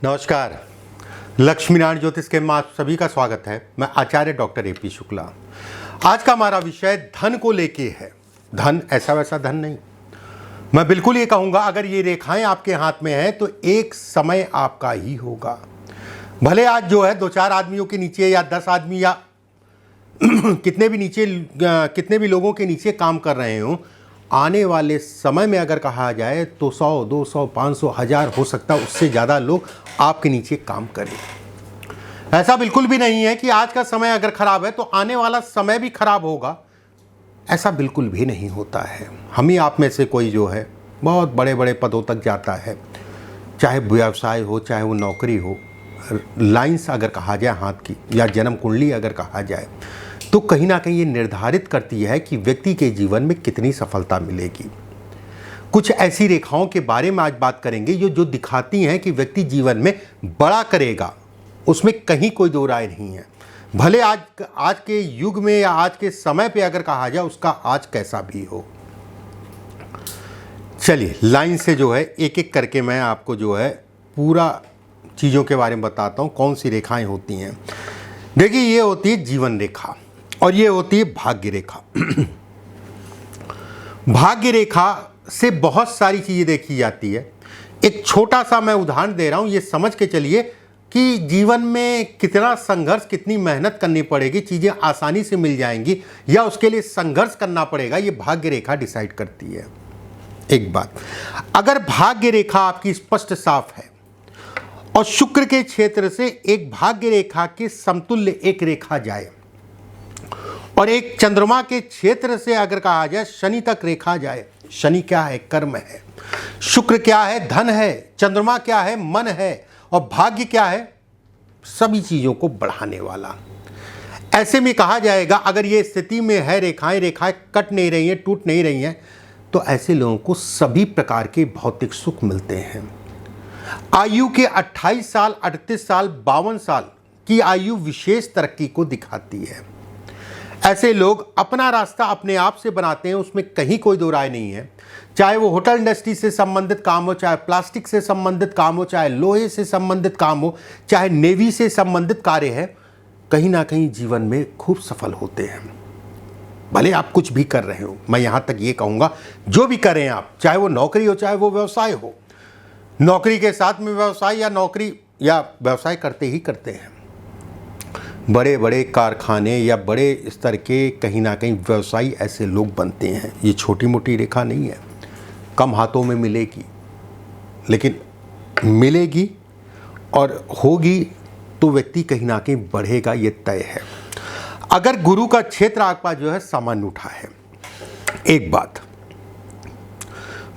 नमस्कार। लक्ष्मी नारायण ज्योतिष के में आप सभी का स्वागत है। मैं आचार्य डॉक्टर ए.पी. शुक्ला। आज का हमारा विषय धन को लेके है। धन ऐसा वैसा धन नहीं। मैं बिल्कुल ये कहूँगा, अगर ये रेखाएं आपके हाथ में हैं तो एक समय आपका ही होगा। भले आज जो है 2-4 आदमियों के नीचे या 10 आदमी या कितने भी लोगों के नीचे काम कर रहे हो, आने वाले समय में अगर कहा जाए तो 100, 200, 500, 1000 हो सकता है उससे ज़्यादा लोग आपके नीचे काम करें। ऐसा बिल्कुल भी नहीं है कि आज का समय अगर ख़राब है तो आने वाला समय भी ख़राब होगा, ऐसा बिल्कुल भी नहीं होता है। हम ही आप में से कोई जो है बहुत बड़े बड़े पदों तक जाता है, चाहे व्यवसाय हो चाहे वो नौकरी हो। लाइंस अगर कहा जाए हाथ की या जन्म कुंडली अगर कहा जाए तो कहीं ना कहीं ये निर्धारित करती है कि व्यक्ति के जीवन में कितनी सफलता मिलेगी। कुछ ऐसी रेखाओं के बारे में आज बात करेंगे जो दिखाती हैं कि व्यक्ति जीवन में बड़ा करेगा, उसमें कहीं कोई दो राय नहीं है। भले आज के युग में या आज के समय पे अगर कहा जाए उसका आज कैसा भी हो। चलिए लाइन से जो है एक एक करके मैं आपको जो है पूरा चीज़ों के बारे में बताता हूँ, कौन सी रेखाएं होती हैं। देखिए, ये होती है जीवन रेखा और ये होती है भाग्य रेखा। भाग्य रेखा से बहुत सारी चीज़ें देखी जाती है। एक छोटा सा मैं उदाहरण दे रहा हूँ, ये समझ के चलिए कि जीवन में कितना संघर्ष, कितनी मेहनत करनी पड़ेगी, चीज़ें आसानी से मिल जाएंगी या उसके लिए संघर्ष करना पड़ेगा, ये भाग्य रेखा डिसाइड करती है। एक बात, अगर भाग्य रेखा आपकी स्पष्ट साफ है और शुक्र के क्षेत्र से एक भाग्य रेखा के समतुल्य एक रेखा जाए और एक चंद्रमा के क्षेत्र से अगर कहा जाए शनि तक रेखा जाए। शनि क्या है? कर्म है। शुक्र क्या है? धन है। चंद्रमा क्या है? मन है। और भाग्य क्या है? सभी चीजों को बढ़ाने वाला। ऐसे में कहा जाएगा, अगर ये स्थिति में है, रेखाएं कट नहीं रही हैं, टूट नहीं रही हैं, तो ऐसे लोगों को सभी प्रकार के भौतिक सुख मिलते हैं। आयु के 28 साल, 38 साल, 52 साल की आयु विशेष तरक्की को दिखाती है। ऐसे लोग अपना रास्ता अपने आप से बनाते हैं, उसमें कहीं कोई दो राय नहीं है। चाहे वो होटल इंडस्ट्री से संबंधित काम हो, चाहे प्लास्टिक से संबंधित काम हो, चाहे लोहे से संबंधित काम हो, चाहे नेवी से संबंधित कार्य है, कहीं ना कहीं जीवन में खूब सफल होते हैं। भले आप कुछ भी कर रहे हो, मैं यहाँ तक ये कहूँगा, जो भी करें आप, चाहे वो नौकरी हो चाहे वो व्यवसाय हो, नौकरी के साथ में व्यवसाय या नौकरी या व्यवसाय करते ही करते हैं। बड़े बड़े कारखाने या बड़े स्तर के कहीं ना कहीं व्यवसायी ऐसे लोग बनते हैं। ये छोटी मोटी रेखा नहीं है, कम हाथों में मिलेगी, लेकिन मिलेगी और होगी तो व्यक्ति कहीं ना कहीं बढ़ेगा, ये तय है। अगर गुरु का क्षेत्र आपका जो है सामान्य उठा है, एक बात,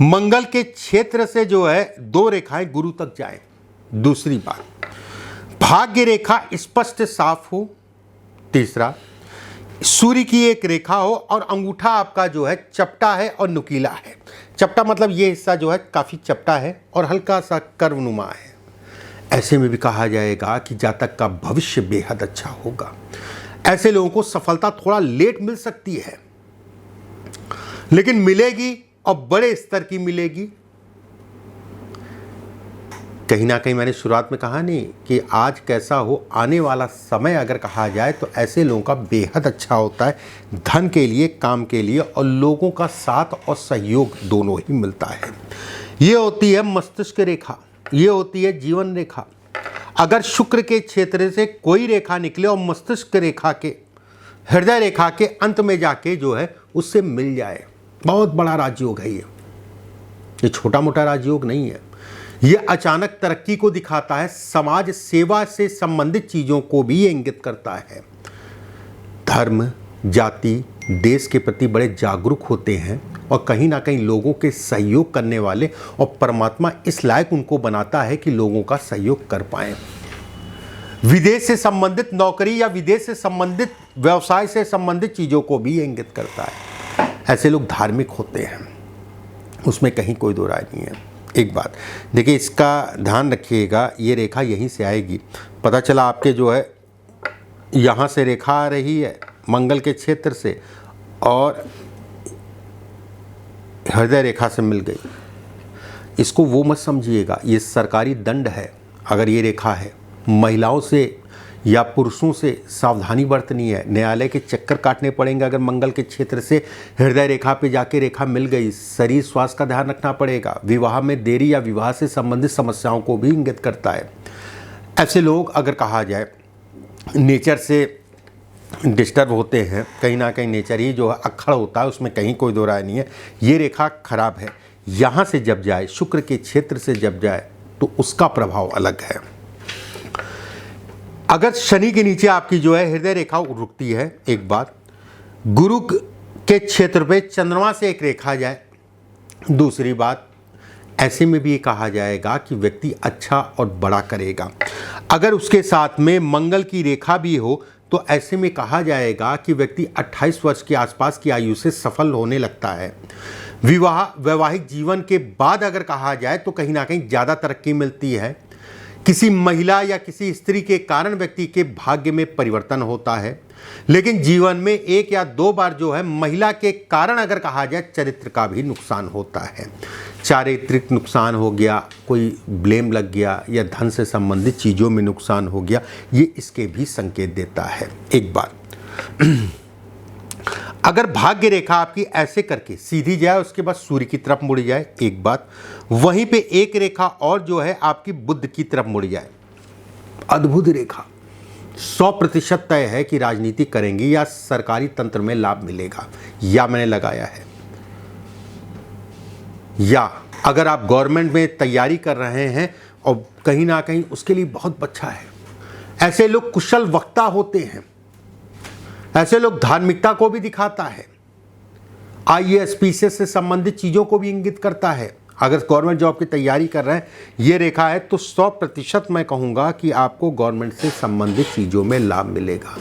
मंगल के क्षेत्र से जो है 2 रेखाएं गुरु तक जाए। दूसरी बात, भाग्य रेखा स्पष्ट साफ हो। तीसरा, सूर्य की एक रेखा हो और अंगूठा आपका जो है चपटा है और नुकीला है। चपटा मतलब ये हिस्सा जो है काफ़ी चपटा है और हल्का सा कर्वनुमा है। ऐसे में भी कहा जाएगा कि जातक का भविष्य बेहद अच्छा होगा। ऐसे लोगों को सफलता थोड़ा लेट मिल सकती है, लेकिन मिलेगी और बड़े स्तर की मिलेगी। कहीं ना कहीं मैंने शुरुआत में कहा नहीं कि आज कैसा हो, आने वाला समय अगर कहा जाए तो ऐसे लोगों का बेहद अच्छा होता है, धन के लिए, काम के लिए, और लोगों का साथ और सहयोग दोनों ही मिलता है। ये होती है मस्तिष्क रेखा, ये होती है जीवन रेखा। अगर शुक्र के क्षेत्र से कोई रेखा निकले और मस्तिष्क रेखा के, हृदय रेखा के अंत में जाके जो है उससे मिल जाए, बहुत बड़ा राजयोग है। ये छोटा मोटा राजयोग नहीं है। ये अचानक तरक्की को दिखाता है, समाज सेवा से संबंधित चीज़ों को भी ये इंगित करता है। धर्म, जाति, देश के प्रति बड़े जागरूक होते हैं और कहीं ना कहीं लोगों के सहयोग करने वाले, और परमात्मा इस लायक उनको बनाता है कि लोगों का सहयोग कर पाएं। विदेश से संबंधित नौकरी या विदेश से संबंधित व्यवसाय से संबंधित चीज़ों को भी ये इंगित करता है। ऐसे लोग धार्मिक होते हैं, उसमें कहीं कोई दो राय नहीं है। एक बात देखिए, इसका ध्यान रखिएगा, ये रेखा यहीं से आएगी। पता चला आपके जो है यहाँ से रेखा आ रही है मंगल के क्षेत्र से और हृदय रेखा से मिल गई। इसको वो मत समझिएगा, ये सरकारी दंड है। अगर ये रेखा है, महिलाओं से या पुरुषों से सावधानी बरतनी है, न्यायालय के चक्कर काटने पड़ेंगे। अगर मंगल के क्षेत्र से हृदय रेखा पे जाके रेखा मिल गई, शरीर स्वास्थ्य का ध्यान रखना पड़ेगा। विवाह में देरी या विवाह से संबंधित समस्याओं को भी इंगित करता है। ऐसे लोग अगर कहा जाए नेचर से डिस्टर्ब होते हैं, कहीं ना कहीं नेचर ही जो है अक्खड़ होता है, उसमें कहीं कोई दो राय नहीं है। ये रेखा खराब है। यहाँ से जब जाए, शुक्र के क्षेत्र से जब जाए तो उसका प्रभाव अलग है। अगर शनि के नीचे आपकी जो है हृदय रेखा रुकती है, एक बात, गुरु के क्षेत्र पे चंद्रमा से एक रेखा जाए, दूसरी बात, ऐसे में भी ये कहा जाएगा कि व्यक्ति अच्छा और बड़ा करेगा। अगर उसके साथ में मंगल की रेखा भी हो तो ऐसे में कहा जाएगा कि व्यक्ति 28 वर्ष के आसपास की आयु से सफल होने लगता है। वैवाहिक जीवन के बाद अगर कहा जाए तो कहीं ना कहीं ज़्यादा तरक्की मिलती है। किसी महिला या किसी स्त्री के कारण व्यक्ति के भाग्य में परिवर्तन होता है। लेकिन जीवन में एक या दो बार जो है महिला के कारण अगर कहा जाए चरित्र का भी नुकसान होता है। चारित्रिक नुकसान हो गया, कोई ब्लेम लग गया या धन से संबंधित चीज़ों में नुकसान हो गया, ये इसके भी संकेत देता है। एक बार अगर भाग्य रेखा आपकी ऐसे करके सीधी जाए, उसके बाद सूर्य की तरफ मुड़ जाए, एक बात, वहीं पे एक रेखा और जो है आपकी बुध की तरफ मुड़ जाए, अद्भुत रेखा, 100% तय है कि राजनीति करेंगे या सरकारी तंत्र में लाभ मिलेगा, या मैंने लगाया है, या अगर आप गवर्नमेंट में तैयारी कर रहे हैं और कहीं ना कहीं उसके लिए बहुत अच्छा है। ऐसे लोग कुशल वक्ता होते हैं, ऐसे लोग धार्मिकता को भी दिखाता है, आईएएस पीसीएस से संबंधित चीज़ों को भी इंगित करता है। अगर गवर्नमेंट जॉब की तैयारी कर रहे हैं, ये रेखा है, तो 100% मैं कहूँगा कि आपको गवर्नमेंट से संबंधित चीज़ों में लाभ मिलेगा।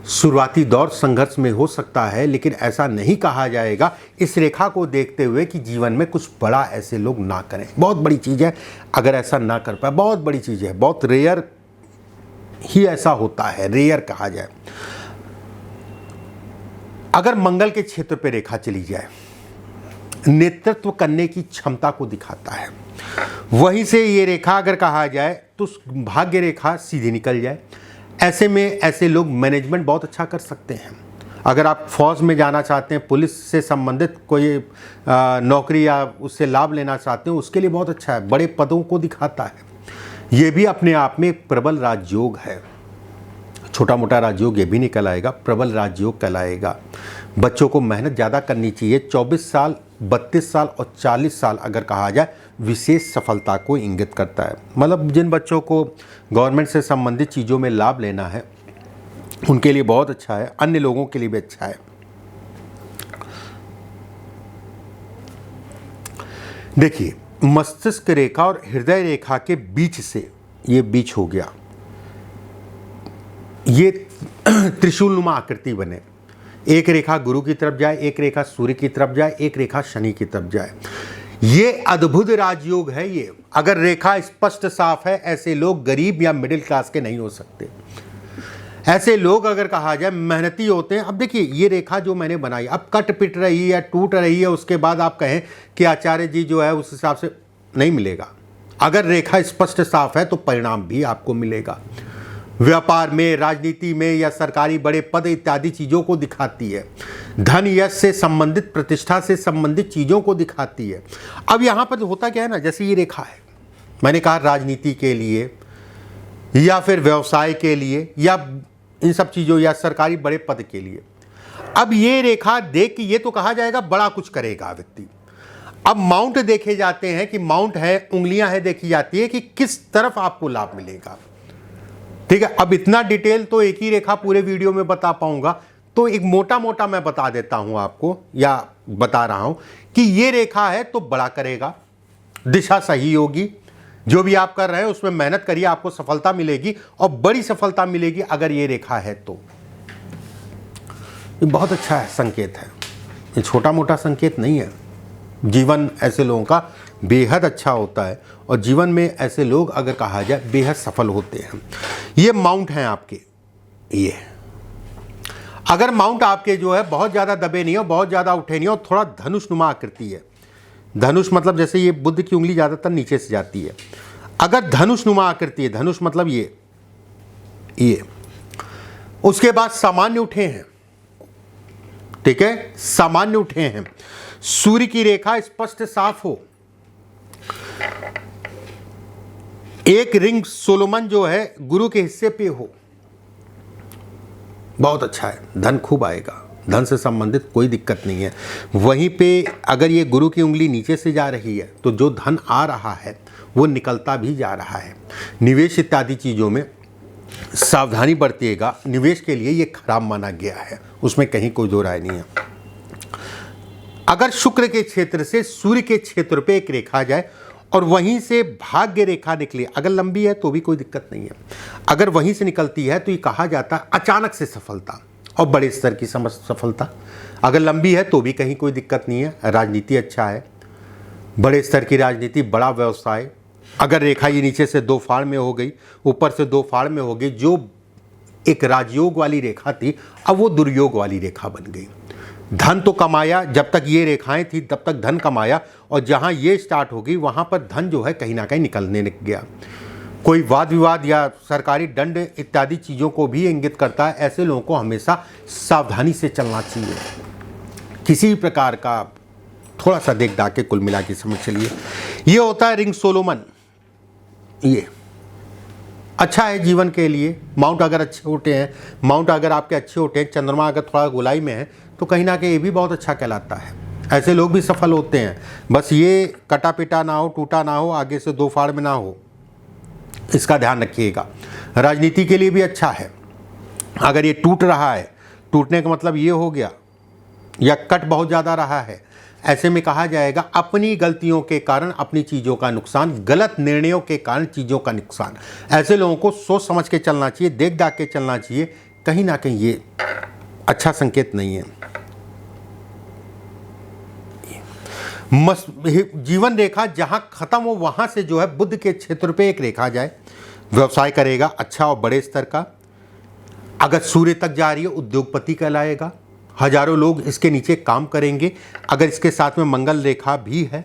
शुरुआती दौर संघर्ष में हो सकता है, लेकिन ऐसा नहीं कहा जाएगा इस रेखा को देखते हुए कि जीवन में कुछ बड़ा ऐसे लोग ना करें। बहुत बड़ी चीज़ है अगर ऐसा ना कर पाए, बहुत बड़ी चीज़ है, बहुत रेयर ही ऐसा होता है, रेयर कहा जाए। अगर मंगल के क्षेत्र पे रेखा चली जाए, नेतृत्व करने की क्षमता को दिखाता है। वहीं से ये रेखा अगर कहा जाए तो भाग्य रेखा सीधी निकल जाए, ऐसे में ऐसे लोग मैनेजमेंट बहुत अच्छा कर सकते हैं। अगर आप फौज में जाना चाहते हैं, पुलिस से संबंधित कोई नौकरी या उससे लाभ लेना चाहते हैं, उसके लिए बहुत अच्छा है, बड़े पदों को दिखाता है। ये भी अपने आप में एक प्रबल राजयोग है। छोटा मोटा राजयोग ये भी निकल आएगा, प्रबल राजयोग कहलाएगा। बच्चों को मेहनत ज़्यादा करनी चाहिए। 24 साल, 32 साल और 40 साल अगर कहा जाए विशेष सफलता को इंगित करता है। मतलब जिन बच्चों को गवर्नमेंट से संबंधित चीज़ों में लाभ लेना है उनके लिए बहुत अच्छा है, अन्य लोगों के लिए भी अच्छा है। देखिए, मस्तिष्क रेखा और हृदय रेखा के बीच से ये बीच हो गया, ये त्रिशूल नुमा आकृति बने। एक रेखा गुरु की तरफ जाए, एक रेखा सूर्य की तरफ जाए, एक रेखा शनि की तरफ जाए। ये अद्भुत राजयोग है। ये अगर रेखा स्पष्ट साफ है, ऐसे लोग गरीब या मिडिल क्लास के नहीं हो सकते। ऐसे लोग अगर कहा जाए मेहनती होते हैं। अब देखिए, ये रेखा जो मैंने बनाई अब कट पिट रही है या टूट रही है, उसके बाद आप कहें कि आचार्य जी जो है उस हिसाब से नहीं मिलेगा। अगर रेखा स्पष्ट साफ है तो परिणाम भी आपको मिलेगा। व्यापार में, राजनीति में या सरकारी बड़े पद इत्यादि चीज़ों को दिखाती है। धन यश से संबंधित, प्रतिष्ठा से संबंधित चीज़ों को दिखाती है। अब यहाँ पर होता क्या है ना, जैसे ये रेखा है, मैंने कहा राजनीति के लिए या फिर व्यवसाय के लिए या इन सब चीज़ों या सरकारी बड़े पद के लिए। अब ये रेखा देख के ये तो कहा जाएगा बड़ा कुछ करेगा व्यक्ति। अब माउंट देखे जाते हैं कि माउंट है, उंगलियां है, देखी जाती है कि किस तरफ आपको लाभ मिलेगा। ठीक है, अब इतना डिटेल तो एक ही रेखा पूरे वीडियो में बता पाऊंगा, तो एक मोटा मोटा मैं बता देता हूं आपको, या बता रहा हूं कि ये रेखा है तो बड़ा करेगा, दिशा सही होगी। जो भी आप कर रहे हैं उसमें मेहनत करिए, आपको सफलता मिलेगी और बड़ी सफलता मिलेगी अगर ये रेखा है तो। ये बहुत अच्छा है, संकेत है, ये छोटा मोटा संकेत नहीं है। जीवन ऐसे लोगों का बेहद अच्छा होता है और जीवन में ऐसे लोग अगर कहा जाए बेहद सफल होते हैं। ये माउंट हैं आपके। ये अगर माउंट आपके जो है बहुत ज़्यादा दबे नहीं हो, बहुत ज़्यादा उठे नहीं हो, थोड़ा धनुष नुमा आकृति है। धनुष मतलब जैसे ये बुद्ध की उंगली ज़्यादातर नीचे से जाती है। अगर धनुषनुमा आकृति है, धनुष मतलब ये, उसके बाद सामान्य उठे हैं, ठीक है, सामान्य उठे हैं, सूर्य की रेखा स्पष्ट साफ हो, एक रिंग सोलोमन जो है गुरु के हिस्से पे हो, बहुत अच्छा है, धन खूब आएगा, धन से संबंधित कोई दिक्कत नहीं है। वहीं पे अगर ये गुरु की उंगली नीचे से जा रही है तो जो धन आ रहा है वो निकलता भी जा रहा है। निवेश इत्यादि चीज़ों में सावधानी बरतिएगा, निवेश के लिए ये खराब माना गया है, उसमें कहीं कोई दो राय नहीं है। अगर शुक्र के क्षेत्र से सूर्य के क्षेत्र पे एक रेखा जाए और वहीं से भाग्य रेखा निकले, अगर लंबी है तो भी कोई दिक्कत नहीं है, अगर वहीं से निकलती है तो ये कहा जाता है अचानक से सफलता और बड़े स्तर की सफलता। अगर लंबी है तो भी कहीं कोई दिक्कत नहीं है, राजनीति अच्छा है, बड़े स्तर की राजनीति, बड़ा व्यवसाय। अगर रेखा ये नीचे से 2 फाड़ में हो गई, ऊपर से 2 फाड़ में हो गई, जो एक राजयोग वाली रेखा थी अब वो दुर्योग वाली रेखा बन गई। धन तो कमाया, जब तक ये रेखाएं थी तब तक धन कमाया, और जहां ये स्टार्ट हो गई वहां पर धन जो है कहीं ना कहीं निकलने लग गया। कोई वाद विवाद या सरकारी दंड इत्यादि चीज़ों को भी इंगित करता है। ऐसे लोगों को हमेशा सावधानी से चलना चाहिए, किसी भी प्रकार का थोड़ा सा देख दाख के कुल मिला के समझ चलिए। ये होता है रिंग सोलोमन, ये अच्छा है जीवन के लिए। माउंट अगर अच्छे उठे हैं, माउंट अगर आपके अच्छे उठे हैं, चंद्रमा अगर थोड़ा गोलाई में है तो कहीं ना कहीं ये भी बहुत अच्छा कहलाता है। ऐसे लोग भी सफल होते हैं, बस ये कटा पिटा ना हो, टूटा ना हो, आगे से 2 फाड़ में ना हो, इसका ध्यान रखिएगा। राजनीति के लिए भी अच्छा है। अगर ये टूट रहा है, टूटने का मतलब ये हो गया, या कट बहुत ज़्यादा रहा है, ऐसे में कहा जाएगा अपनी गलतियों के कारण अपनी चीज़ों का नुकसान, गलत निर्णयों के कारण चीज़ों का नुकसान। ऐसे लोगों को सोच समझ के चलना चाहिए, देख दाख के चलना चाहिए, कहीं ना कहीं ये अच्छा संकेत नहीं है। जीवन रेखा जहां खत्म हो वहां से जो है बुध के क्षेत्र पे एक रेखा जाए, व्यवसाय करेगा अच्छा और बड़े स्तर का। अगर सूर्य तक जा रही है उद्योगपति कहलाएगा, हजारों लोग इसके नीचे काम करेंगे। अगर इसके साथ में मंगल रेखा भी है,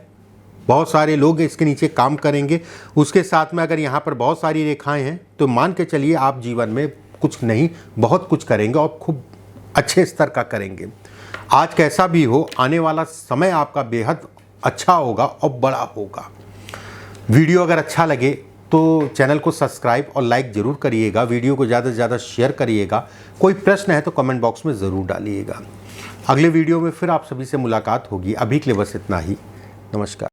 बहुत सारे लोग इसके नीचे काम करेंगे। उसके साथ में अगर यहाँ पर बहुत सारी रेखाएं हैं तो मान के चलिए आप जीवन में कुछ नहीं बहुत कुछ करेंगे और खूब अच्छे स्तर का करेंगे। आज कैसा भी हो, आने वाला समय आपका बेहद अच्छा होगा और बड़ा होगा। वीडियो अगर अच्छा लगे तो चैनल को सब्सक्राइब और लाइक ज़रूर करिएगा, वीडियो को ज़्यादा से ज़्यादा शेयर करिएगा। कोई प्रश्न है तो कमेंट बॉक्स में ज़रूर डालिएगा। अगले वीडियो में फिर आप सभी से मुलाकात होगी। अभी के लिए बस इतना ही, नमस्कार।